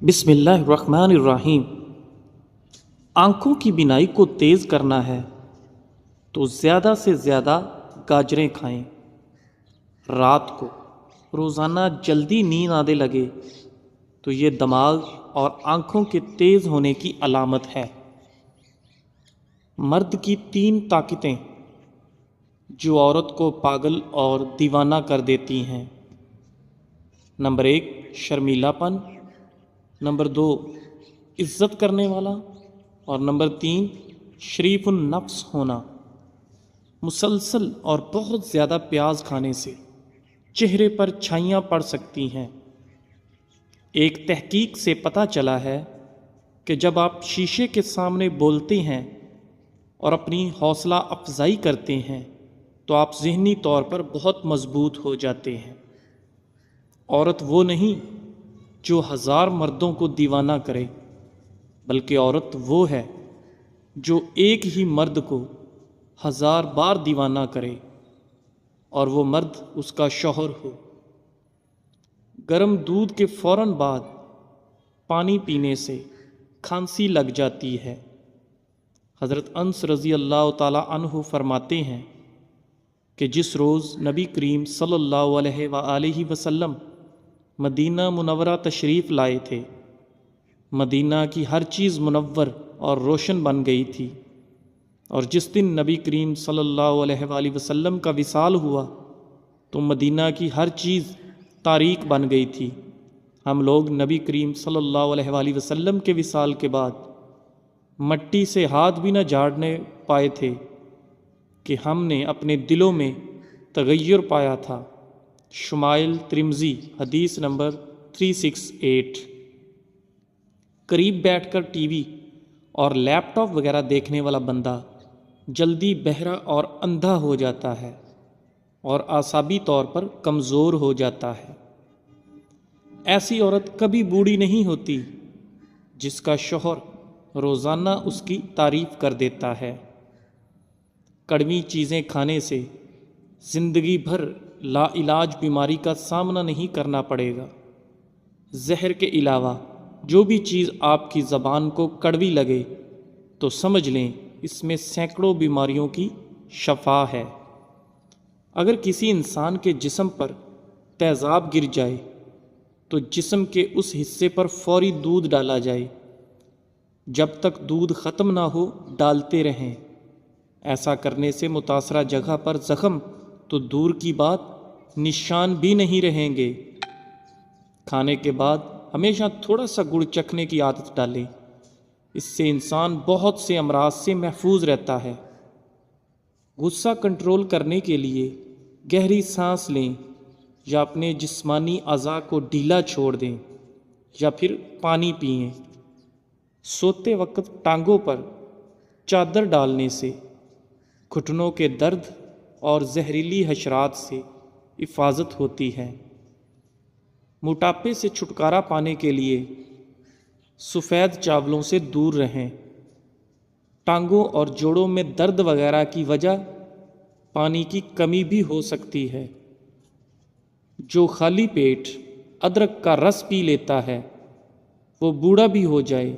بسم اللہ الرحمن الرحیم۔ آنکھوں کی بینائی کو تیز کرنا ہے تو زیادہ سے زیادہ گاجریں کھائیں۔ رات کو روزانہ جلدی نیند آنے لگے تو یہ دماغ اور آنکھوں کے تیز ہونے کی علامت ہے۔ مرد کی 3 طاقتیں جو عورت کو پاگل اور دیوانہ کر دیتی ہیں۔ نمبر 1 شرمیلا پن، نمبر 2 عزت کرنے والا، اور نمبر 3 شریف النفس ہونا۔ مسلسل اور بہت زیادہ پیاز کھانے سے چہرے پر چھائیاں پڑ سکتی ہیں۔ ایک تحقیق سے پتہ چلا ہے کہ جب آپ شیشے کے سامنے بولتے ہیں اور اپنی حوصلہ افزائی کرتے ہیں تو آپ ذہنی طور پر بہت مضبوط ہو جاتے ہیں۔ عورت وہ نہیں جو 1000 مردوں کو دیوانہ کرے، بلکہ عورت وہ ہے جو ایک ہی مرد کو 1000 بار دیوانہ کرے اور وہ مرد اس کا شوہر ہو۔ گرم دودھ کے فوراً بعد پانی پینے سے کھانسی لگ جاتی ہے۔ حضرت انس رضی اللہ تعالی عنہ فرماتے ہیں کہ جس روز نبی کریم صلی اللہ علیہ وآلہ وسلم مدینہ منورہ تشریف لائے تھے، مدینہ کی ہر چیز منور اور روشن بن گئی تھی، اور جس دن نبی کریم صلی اللہ علیہ وآلہ وسلم کا وصال ہوا تو مدینہ کی ہر چیز تاریک بن گئی تھی۔ ہم لوگ نبی کریم صلی اللہ علیہ وآلہ وسلم کے وصال کے بعد مٹی سے ہاتھ بھی نہ جھاڑنے پائے تھے کہ ہم نے اپنے دلوں میں تغیر پایا تھا۔ شمائل ترمذی حدیث نمبر 368۔ قریب بیٹھ کر ٹی وی اور لیپ ٹاپ وغیرہ دیکھنے والا بندہ جلدی بہرا اور اندھا ہو جاتا ہے اور اعصابی طور پر کمزور ہو جاتا ہے۔ ایسی عورت کبھی بوڑھی نہیں ہوتی جس کا شوہر روزانہ اس کی تعریف کر دیتا ہے۔ کڑوی چیزیں کھانے سے زندگی بھر لا علاج بیماری کا سامنا نہیں کرنا پڑے گا۔ زہر کے علاوہ جو بھی چیز آپ کی زبان کو کڑوی لگے تو سمجھ لیں اس میں سینکڑوں بیماریوں کی شفا ہے۔ اگر کسی انسان کے جسم پر تیزاب گر جائے تو جسم کے اس حصے پر فوری دودھ ڈالا جائے، جب تک دودھ ختم نہ ہو ڈالتے رہیں۔ ایسا کرنے سے متاثرہ جگہ پر زخم تو دور کی بات نشان بھی نہیں رہیں گے۔ کھانے کے بعد ہمیشہ تھوڑا سا گڑ چکھنے کی عادت ڈالیں، اس سے انسان بہت سے امراض سے محفوظ رہتا ہے۔ غصہ کنٹرول کرنے کے لیے گہری سانس لیں یا اپنے جسمانی اعضاء کو ڈھیلا چھوڑ دیں یا پھر پانی پئیں۔ سوتے وقت ٹانگوں پر چادر ڈالنے سے گھٹنوں کے درد اور زہریلی حشرات سے حفاظت ہوتی ہے۔ موٹاپے سے چھٹکارا پانے کے لیے سفید چاولوں سے دور رہیں۔ ٹانگوں اور جوڑوں میں درد وغیرہ کی وجہ پانی کی کمی بھی ہو سکتی ہے۔ جو خالی پیٹ ادرک کا رس پی لیتا ہے وہ بوڑھا بھی ہو جائے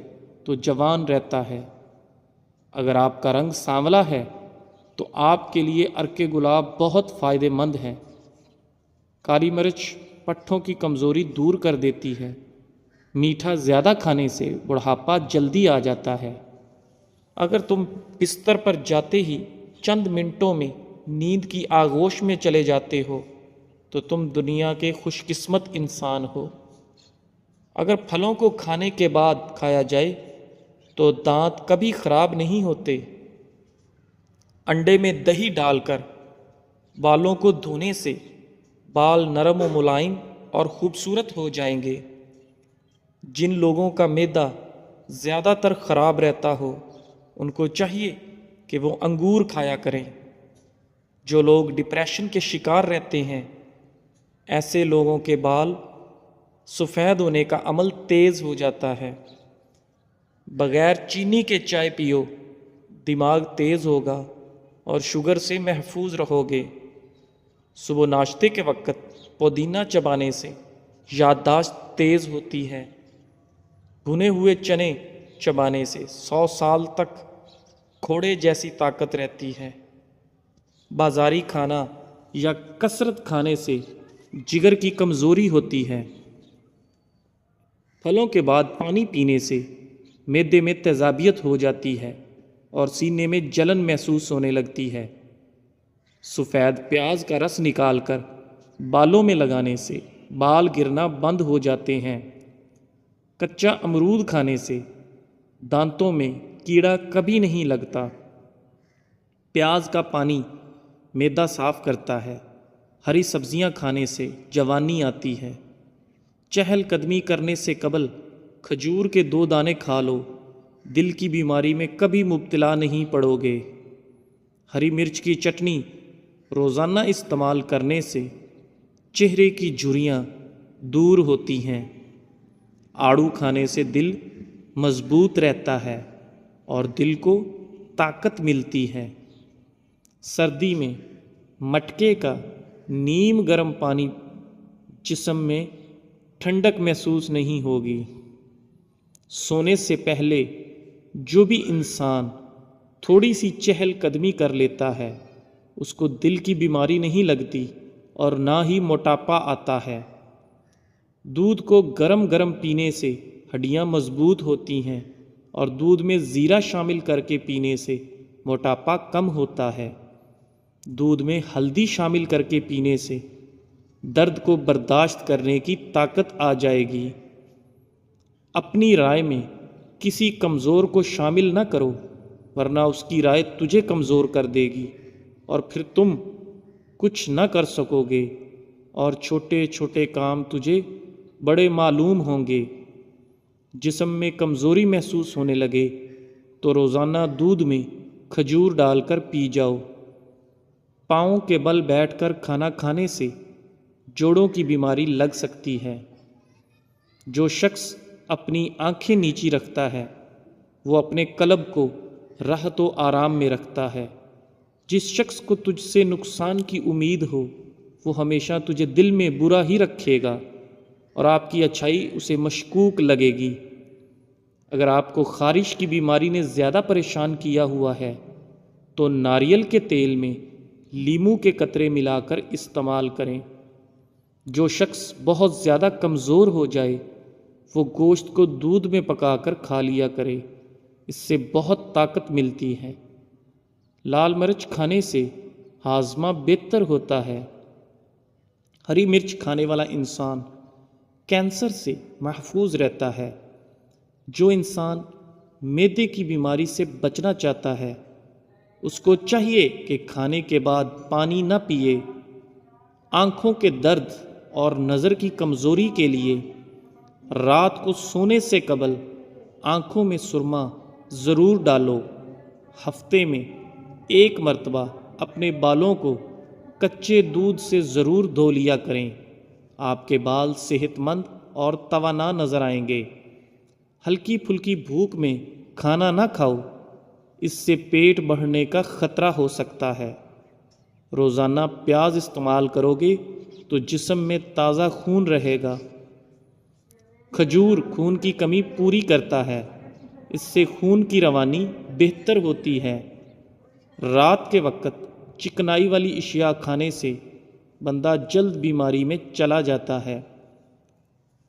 تو جوان رہتا ہے۔ اگر آپ کا رنگ سانولا ہے تو آپ کے لیے عرق گلاب بہت فائدہ مند ہے۔ کالی مرچ پٹھوں کی کمزوری دور کر دیتی ہے۔ میٹھا زیادہ کھانے سے بڑھاپا جلدی آ جاتا ہے۔ اگر تم بستر پر جاتے ہی چند منٹوں میں نیند کی آغوش میں چلے جاتے ہو تو تم دنیا کے خوش قسمت انسان ہو۔ اگر پھلوں کو کھانے کے بعد کھایا جائے تو دانت کبھی خراب نہیں ہوتے۔ انڈے میں دہی ڈال کر بالوں کو دھونے سے بال نرم و ملائم اور خوبصورت ہو جائیں گے۔ جن لوگوں کا معدہ زیادہ تر خراب رہتا ہو ان کو چاہیے کہ وہ انگور کھایا کریں۔ جو لوگ ڈپریشن کے شکار رہتے ہیں ایسے لوگوں کے بال سفید ہونے کا عمل تیز ہو جاتا ہے۔ بغیر چینی کے چائے پیو، دماغ تیز ہوگا اور شوگر سے محفوظ رہو گے۔ صبح ناشتے کے وقت پودینہ چبانے سے یادداشت تیز ہوتی ہے۔ بھنے ہوئے چنے چبانے سے 100 سال تک گھوڑے جیسی طاقت رہتی ہے۔ بازاری کھانا یا کثرت کھانے سے جگر کی کمزوری ہوتی ہے۔ پھلوں کے بعد پانی پینے سے معدے میں تیزابیت ہو جاتی ہے اور سینے میں جلن محسوس ہونے لگتی ہے۔ سفید پیاز کا رس نکال کر بالوں میں لگانے سے بال گرنا بند ہو جاتے ہیں۔ کچا امرود کھانے سے دانتوں میں کیڑا کبھی نہیں لگتا۔ پیاز کا پانی معدہ صاف کرتا ہے۔ ہری سبزیاں کھانے سے جوانی آتی ہے۔ چہل قدمی کرنے سے قبل کھجور کے 2 دانے کھا لو، دل کی بیماری میں کبھی مبتلا نہیں پڑو گے۔ ہری مرچ کی چٹنی روزانہ استعمال کرنے سے چہرے کی جھریاں دور ہوتی ہیں۔ آڑو کھانے سے دل مضبوط رہتا ہے اور دل کو طاقت ملتی ہے۔ سردی میں مٹکے کا نیم گرم پانی جسم میں ٹھنڈک محسوس نہیں ہوگی۔ سونے سے پہلے جو بھی انسان تھوڑی سی چہل قدمی کر لیتا ہے اس کو دل کی بیماری نہیں لگتی اور نہ ہی موٹاپا آتا ہے۔ دودھ کو گرم گرم پینے سے ہڈیاں مضبوط ہوتی ہیں اور دودھ میں زیرہ شامل کر کے پینے سے موٹاپا کم ہوتا ہے۔ دودھ میں ہلدی شامل کر کے پینے سے درد کو برداشت کرنے کی طاقت آ جائے گی۔ اپنی رائے میں کسی کمزور کو شامل نہ کرو ورنہ اس کی رائے تجھے کمزور کر دے گی اور پھر تم کچھ نہ کر سکو گے اور چھوٹے چھوٹے کام تجھے بڑے معلوم ہوں گے۔ جسم میں کمزوری محسوس ہونے لگے تو روزانہ دودھ میں کھجور ڈال کر پی جاؤ۔ پاؤں کے بل بیٹھ کر کھانا کھانے سے جوڑوں کی بیماری لگ سکتی ہے۔ جو شخص اپنی آنکھیں نیچی رکھتا ہے وہ اپنے قلب کو راحت و آرام میں رکھتا ہے۔ جس شخص کو تجھ سے نقصان کی امید ہو وہ ہمیشہ تجھے دل میں برا ہی رکھے گا اور آپ کی اچھائی اسے مشکوک لگے گی۔ اگر آپ کو خارش کی بیماری نے زیادہ پریشان کیا ہوا ہے تو ناریل کے تیل میں لیموں کے قطرے ملا کر استعمال کریں۔ جو شخص بہت زیادہ کمزور ہو جائے وہ گوشت کو دودھ میں پکا کر کھا لیا کرے، اس سے بہت طاقت ملتی ہے۔ لال مرچ کھانے سے ہاضمہ بہتر ہوتا ہے۔ ہری مرچ کھانے والا انسان کینسر سے محفوظ رہتا ہے۔ جو انسان معدے کی بیماری سے بچنا چاہتا ہے اس کو چاہیے کہ کھانے کے بعد پانی نہ پیے۔ آنکھوں کے درد اور نظر کی کمزوری کے لیے رات کو سونے سے قبل آنکھوں میں سرما ضرور ڈالو۔ ہفتے میں 1 مرتبہ اپنے بالوں کو کچے دودھ سے ضرور دھو لیا کریں۔ آپ کے بال صحت مند اور توانا نظر آئیں گے۔ ہلکی پھلکی بھوک میں کھانا نہ کھاؤ، اس سے پیٹ بڑھنے کا خطرہ ہو سکتا ہے۔ روزانہ پیاز استعمال کرو گے تو جسم میں تازہ خون رہے گا۔ کھجور خون کی کمی پوری کرتا ہے، اس سے خون کی روانی بہتر ہوتی ہے۔ رات کے وقت چکنائی والی اشیاء کھانے سے بندہ جلد بیماری میں چلا جاتا ہے۔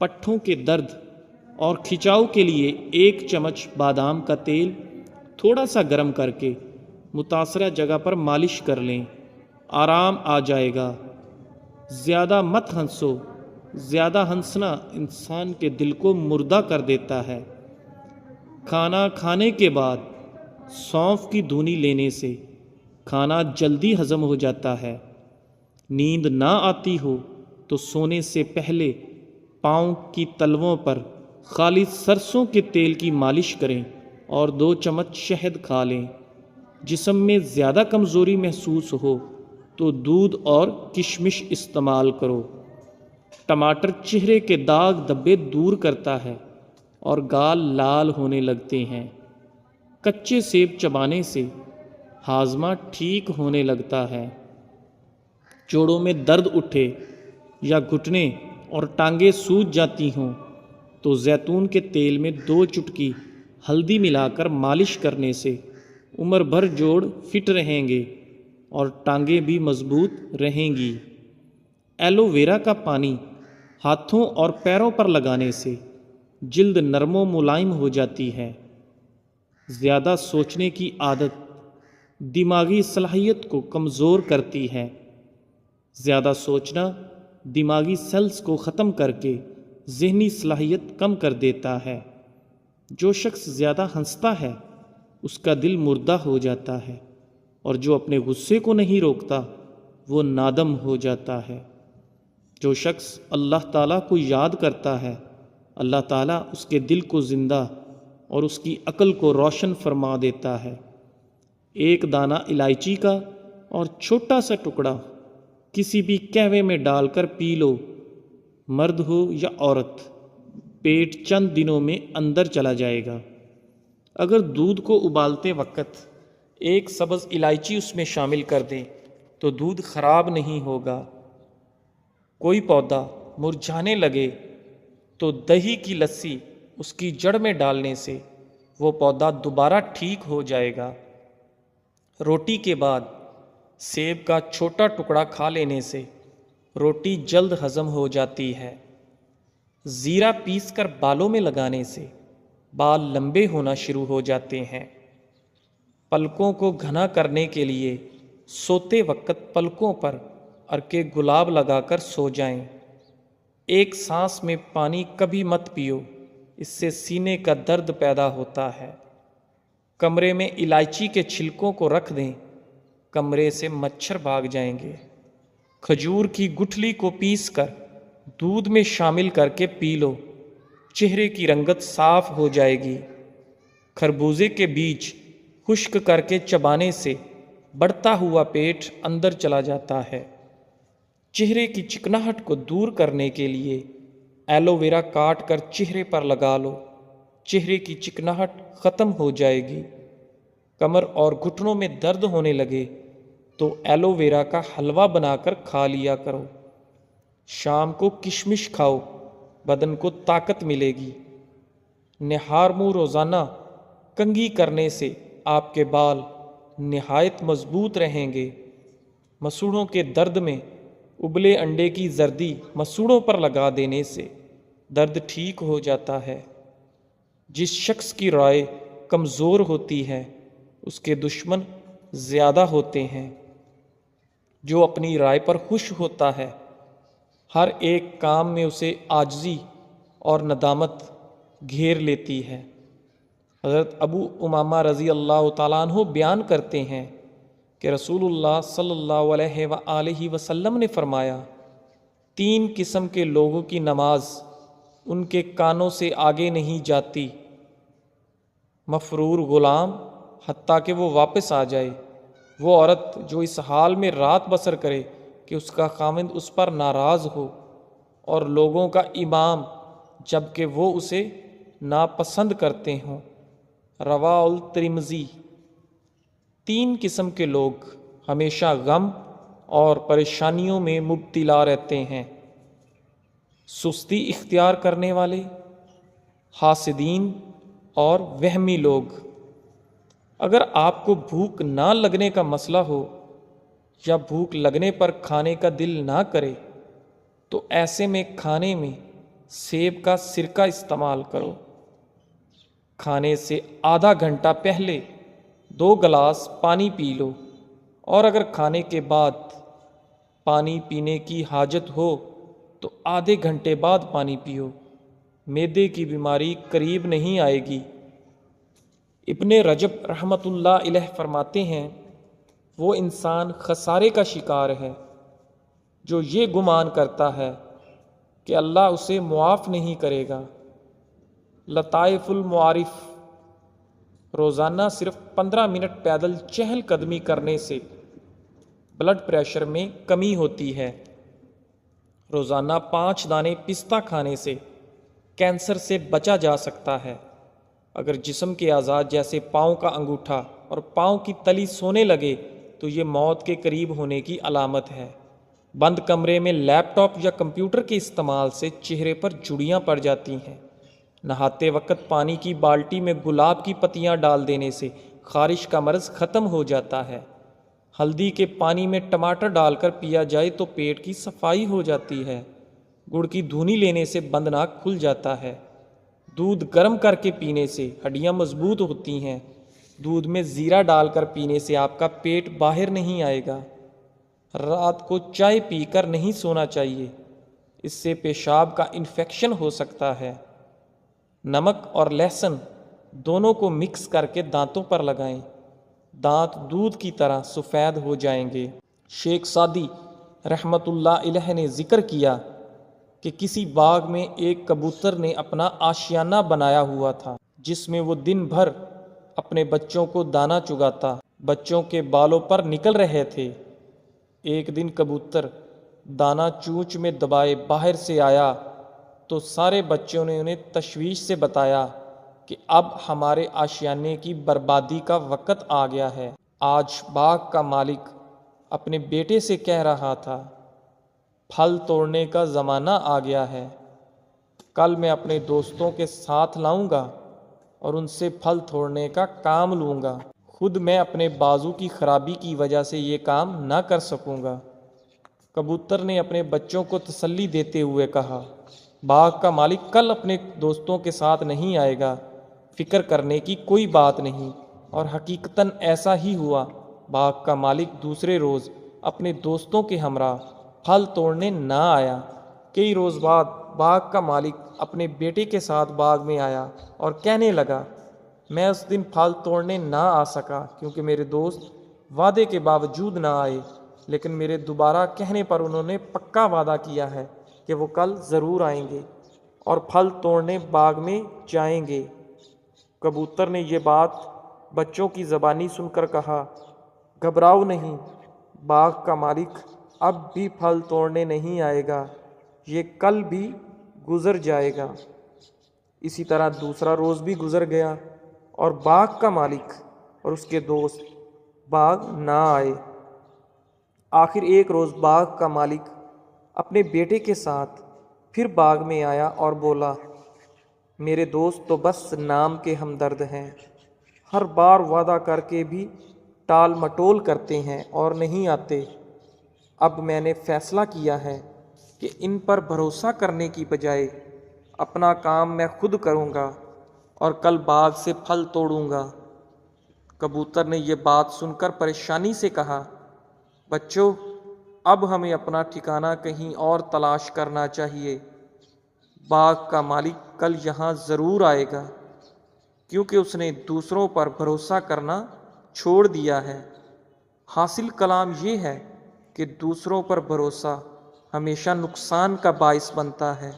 پٹھوں کے درد اور کھچاؤ کے لیے 1 چمچ بادام کا تیل تھوڑا سا گرم کر کے متاثرہ جگہ پر مالش کر لیں، آرام آ جائے گا۔ زیادہ مت ہنسو، زیادہ ہنسنا انسان کے دل کو مردہ کر دیتا ہے۔ کھانا کھانے کے بعد سونف کی دھونی لینے سے کھانا جلدی ہضم ہو جاتا ہے۔ نیند نہ آتی ہو تو سونے سے پہلے پاؤں کی تلووں پر خالص سرسوں کے تیل کی مالش کریں اور 2 چمچ شہد کھا لیں۔ جسم میں زیادہ کمزوری محسوس ہو تو دودھ اور کشمش استعمال کرو۔ ٹماٹر چہرے کے داغ دھبے دور کرتا ہے اور گال لال ہونے لگتے ہیں۔ کچے سیب چبانے سے ہاضمہ ٹھیک ہونے لگتا ہے۔ جوڑوں میں درد اٹھے یا گھٹنے اور ٹانگیں سوج جاتی ہوں تو زیتون کے تیل میں 2 چٹکی ہلدی ملا کر مالش کرنے سے عمر بھر جوڑ فٹ رہیں گے اور ٹانگیں بھی مضبوط رہیں گی۔ ایلو ویرا کا پانی ہاتھوں اور پیروں پر لگانے سے جلد نرم و ملائم ہو جاتی ہے۔ زیادہ سوچنے کی عادت دماغی صلاحیت کو کمزور کرتی ہے۔ زیادہ سوچنا دماغی سیلز کو ختم کر کے ذہنی صلاحیت کم کر دیتا ہے۔ جو شخص زیادہ ہنستا ہے اس کا دل مردہ ہو جاتا ہے، اور جو اپنے غصے کو نہیں روکتا وہ نادم ہو جاتا ہے۔ جو شخص اللہ تعالیٰ کو یاد کرتا ہے اللہ تعالیٰ اس کے دل کو زندہ اور اس کی عقل کو روشن فرما دیتا ہے۔ ایک دانہ الائچی کا اور چھوٹا سا ٹکڑا کسی بھی قہوے میں ڈال کر پی لو، مرد ہو یا عورت، پیٹ چند دنوں میں اندر چلا جائے گا۔ اگر دودھ کو ابالتے وقت ایک سبز الائچی اس میں شامل کر دیں تو دودھ خراب نہیں ہوگا۔ کوئی پودا مرجھانے لگے تو دہی کی لسی اس کی جڑ میں ڈالنے سے وہ پودا دوبارہ ٹھیک ہو جائے گا۔ روٹی کے بعد سیب کا چھوٹا ٹکڑا کھا لینے سے روٹی جلد ہضم ہو جاتی ہے۔ زیرہ پیس کر بالوں میں لگانے سے بال لمبے ہونا شروع ہو جاتے ہیں۔ پلکوں کو گھنا کرنے کے لیے سوتے وقت پلکوں پر عرق گلاب لگا کر سو جائیں۔ ایک سانس میں پانی کبھی مت پیو، اس سے سینے کا درد پیدا ہوتا ہے۔ کمرے میں الائچی کے چھلکوں کو رکھ دیں، کمرے سے مچھر بھاگ جائیں گے۔ کھجور کی گٹھلی کو پیس کر دودھ میں شامل کر کے پی لو، چہرے کی رنگت صاف ہو جائے گی۔ خربوزے کے بیج خشک کر کے چبانے سے بڑھتا ہوا پیٹ اندر چلا جاتا ہے۔ چہرے کی چکناہٹ کو دور کرنے کے لیے ایلو ویرا کاٹ کر چہرے پر لگا لو، چہرے کی چکناہٹ ختم ہو جائے گی۔ کمر اور گھٹنوں میں درد ہونے لگے تو ایلو ویرا کا حلوہ بنا کر کھا لیا کرو۔ شام کو کشمش کھاؤ، بدن کو طاقت ملے گی۔ نہار منہ روزانہ کنگھی کرنے سے آپ کے بال نہایت مضبوط رہیں گے۔ مسوڑوں کے درد میں ابلے انڈے کی زردی مسوڑوں پر لگا دینے سے درد ٹھیک ہو جاتا ہے۔ جس شخص کی رائے کمزور ہوتی ہے اس کے دشمن زیادہ ہوتے ہیں۔ جو اپنی رائے پر خوش ہوتا ہے ہر ایک کام میں اسے عاجزی اور ندامت گھیر لیتی ہے۔ حضرت ابو امامہ رضی اللہ تعالیٰ عنہ بیان کرتے ہیں کہ رسول اللہ صلی اللہ علیہ وآلہ وسلم نے فرمایا، 3 قسم کے لوگوں کی نماز ان کے کانوں سے آگے نہیں جاتی: مفرور غلام حتیٰ کہ وہ واپس آ جائے، وہ عورت جو اس حال میں رات بسر کرے کہ اس کا خاوند اس پر ناراض ہو، اور لوگوں کا امام جب کہ وہ اسے ناپسند کرتے ہوں۔ رواہ الترمذی۔ 3 قسم کے لوگ ہمیشہ غم اور پریشانیوں میں مبتلا رہتے ہیں: سستی اختیار کرنے والے، حاسدین اور وہمی لوگ۔ اگر آپ کو بھوک نہ لگنے کا مسئلہ ہو یا بھوک لگنے پر کھانے کا دل نہ کرے تو ایسے میں کھانے میں سیب کا سرکہ استعمال کرو۔ کھانے سے آدھا گھنٹہ پہلے 2 گلاس پانی پی لو، اور اگر کھانے کے بعد پانی پینے کی حاجت ہو تو آدھے گھنٹے بعد پانی پیو، معدے کی بیماری قریب نہیں آئے گی۔ ابن رجب رحمۃ اللہ علیہ فرماتے ہیں، وہ انسان خسارے کا شکار ہے جو یہ گمان کرتا ہے کہ اللہ اسے معاف نہیں کرے گا۔ لطائف المعارف۔ روزانہ صرف 15 منٹ پیدل چہل قدمی کرنے سے بلڈ پریشر میں کمی ہوتی ہے۔ روزانہ 5 دانے پستہ کھانے سے کینسر سے بچا جا سکتا ہے۔ اگر جسم کے اعضاء جیسے پاؤں کا انگوٹھا اور پاؤں کی تلی سونے لگے تو یہ موت کے قریب ہونے کی علامت ہے۔ بند کمرے میں لیپ ٹاپ یا کمپیوٹر کے استعمال سے چہرے پر جھڑیاں پڑ جاتی ہیں، نہاتے وقت پانی کی بالٹی میں گلاب کی پتیاں ڈال دینے سے خارش کا مرض ختم ہو جاتا ہے۔ ہلدی کے پانی میں ٹماٹر ڈال کر پیا جائے تو پیٹ کی صفائی ہو جاتی ہے۔ گڑ کی دھونی لینے سے بند ناک کھل جاتا ہے۔ دودھ گرم کر کے پینے سے ہڈیاں مضبوط ہوتی ہیں۔ دودھ میں زیرہ ڈال کر پینے سے آپ کا پیٹ باہر نہیں آئے گا۔ رات کو چائے پی کر نہیں سونا چاہیے، اس سے پیشاب کا انفیکشن ہو سکتا ہے۔ نمک اور لہسن دونوں کو مکس کر کے دانتوں پر لگائیں، دانت دودھ کی طرح سفید ہو جائیں گے۔ شیخ سعدی رحمۃ اللہ علیہ نے ذکر کیا کہ کسی باغ میں ایک کبوتر نے اپنا آشیانہ بنایا ہوا تھا جس میں وہ دن بھر اپنے بچوں کو دانہ چگاتا، بچوں کے بالوں پر نکل رہے تھے۔ ایک دن کبوتر دانہ چونچ میں دبائے باہر سے آیا تو سارے بچوں نے انہیں تشویش سے بتایا کہ اب ہمارے آشیانے کی بربادی کا وقت آ گیا ہے۔ آج باغ کا مالک اپنے بیٹے سے کہہ رہا تھا، پھل توڑنے کا زمانہ آ گیا ہے، کل میں اپنے دوستوں کے ساتھ لاؤں گا اور ان سے پھل توڑنے کا کام لوں گا، خود میں اپنے بازو کی خرابی کی وجہ سے یہ کام نہ کر سکوں گا۔ کبوتر نے اپنے بچوں کو تسلی دیتے ہوئے کہا، باغ کا مالک کل اپنے دوستوں کے ساتھ نہیں آئے گا، فکر کرنے کی کوئی بات نہیں۔ اور حقیقتاً ایسا ہی ہوا۔ باغ کا مالک دوسرے روز اپنے دوستوں کے ہمراہ پھل توڑنے نہ آیا۔ کئی روز بعد باغ کا مالک اپنے بیٹے کے ساتھ باغ میں آیا اور کہنے لگا، میں اس دن پھل توڑنے نہ آ سکا کیونکہ میرے دوست وعدے کے باوجود نہ آئے، لیکن میرے دوبارہ کہنے پر انہوں نے پکا وعدہ کیا ہے کہ وہ کل ضرور آئیں گے اور پھل توڑنے باغ میں جائیں گے۔ کبوتر نے یہ بات بچوں کی زبانی سن کر کہا، گھبراؤ نہیں، باغ کا مالک اب بھی پھل توڑنے نہیں آئے گا، یہ کل بھی گزر جائے گا۔ اسی طرح دوسرا روز بھی گزر گیا اور باغ کا مالک اور اس کے دوست باغ نہ آئے۔ آخر ایک روز باغ کا مالک اپنے بیٹے کے ساتھ پھر باغ میں آیا اور بولا، میرے دوست تو بس نام کے ہمدرد ہیں، ہر بار وعدہ کر کے بھی ٹال مٹول کرتے ہیں اور نہیں آتے۔ اب میں نے فیصلہ کیا ہے کہ ان پر بھروسہ کرنے کی بجائے اپنا کام میں خود کروں گا اور کل باغ سے پھل توڑوں گا۔ کبوتر نے یہ بات سن کر پریشانی سے کہا، بچوں، اب ہمیں اپنا ٹھکانہ کہیں اور تلاش کرنا چاہیے۔ باغ کا مالک کل یہاں ضرور آئے گا کیونکہ اس نے دوسروں پر بھروسہ کرنا چھوڑ دیا ہے۔ حاصل کلام یہ ہے کہ دوسروں پر بھروسہ ہمیشہ نقصان کا باعث بنتا ہے،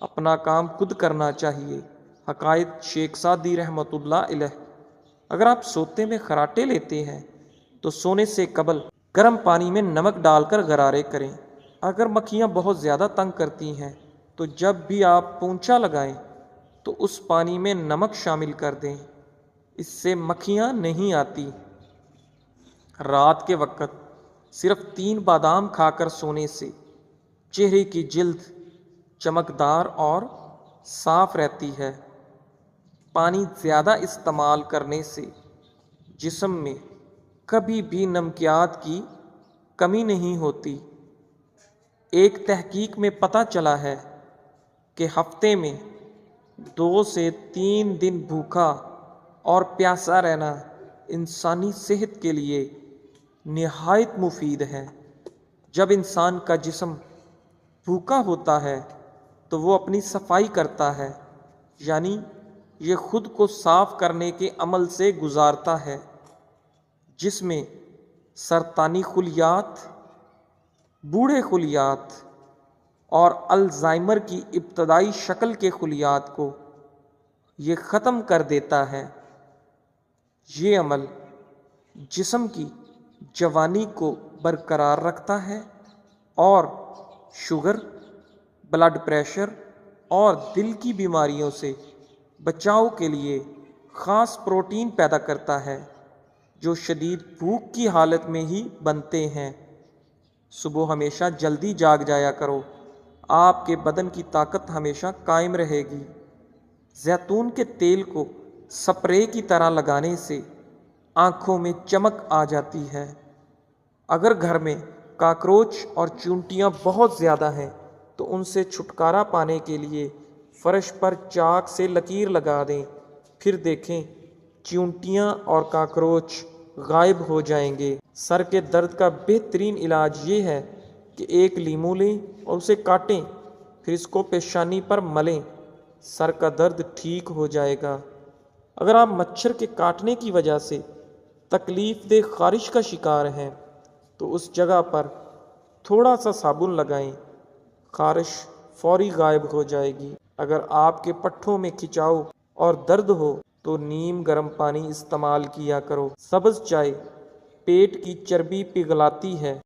اپنا کام خود کرنا چاہیے۔ حکایت شیخ سعدی رحمۃ اللہ علیہ۔ اگر آپ سوتے میں خراٹے لیتے ہیں تو سونے سے قبل گرم پانی میں نمک ڈال کر غرارے کریں۔ اگر مکھیاں بہت زیادہ تنگ کرتی ہیں تو جب بھی آپ پونچھا لگائیں تو اس پانی میں نمک شامل کر دیں، اس سے مکھیاں نہیں آتی۔ رات کے وقت صرف 3 بادام کھا کر سونے سے چہرے کی جلد چمکدار اور صاف رہتی ہے۔ پانی زیادہ استعمال کرنے سے جسم میں کبھی بھی نمکیات کی کمی نہیں ہوتی۔ ایک تحقیق میں پتہ چلا ہے کہ ہفتے میں 2 سے 3 دن بھوکا اور پیاسا رہنا انسانی صحت کے لیے نہایت مفید ہے۔ جب انسان کا جسم بھوکا ہوتا ہے تو وہ اپنی صفائی کرتا ہے، یعنی یہ خود کو صاف کرنے کے عمل سے گزارتا ہے، جس میں سرطانی خلیات، بوڑھے خلیات اور الزائمر کی ابتدائی شکل کے خلیات کو یہ ختم کر دیتا ہے۔ یہ عمل جسم کی جوانی کو برقرار رکھتا ہے اور شوگر، بلڈ پریشر اور دل کی بیماریوں سے بچاؤ کے لیے خاص پروٹین پیدا کرتا ہے جو شدید بھوک کی حالت میں ہی بنتے ہیں۔ صبح ہمیشہ جلدی جاگ جایا کرو، آپ کے بدن کی طاقت ہمیشہ قائم رہے گی۔ زیتون کے تیل کو سپرے کی طرح لگانے سے آنکھوں میں چمک آ جاتی ہے۔ اگر گھر میں کاکروچ اور چونٹیاں بہت زیادہ ہیں تو ان سے چھٹکارا پانے کے لیے فرش پر چاک سے لکیر لگا دیں، پھر دیکھیں چونٹیاں اور کاکروچ غائب ہو جائیں گے۔ سر کے درد کا بہترین علاج یہ ہے کہ ایک لیمو لیں اور اسے کاٹیں، پھر اس کو پیشانی پر ملیں، سر کا درد ٹھیک ہو جائے گا۔ اگر آپ مچھر کے کاٹنے کی وجہ سے تکلیف دہ خارش کا شکار ہیں تو اس جگہ پر تھوڑا سا صابن لگائیں، خارش فوری غائب ہو جائے گی۔ اگر آپ کے پٹھوں میں کھچاؤ اور درد ہو تو نیم گرم پانی استعمال کیا کرو۔ سبز چائے پیٹ کی چربی پگھلاتی ہے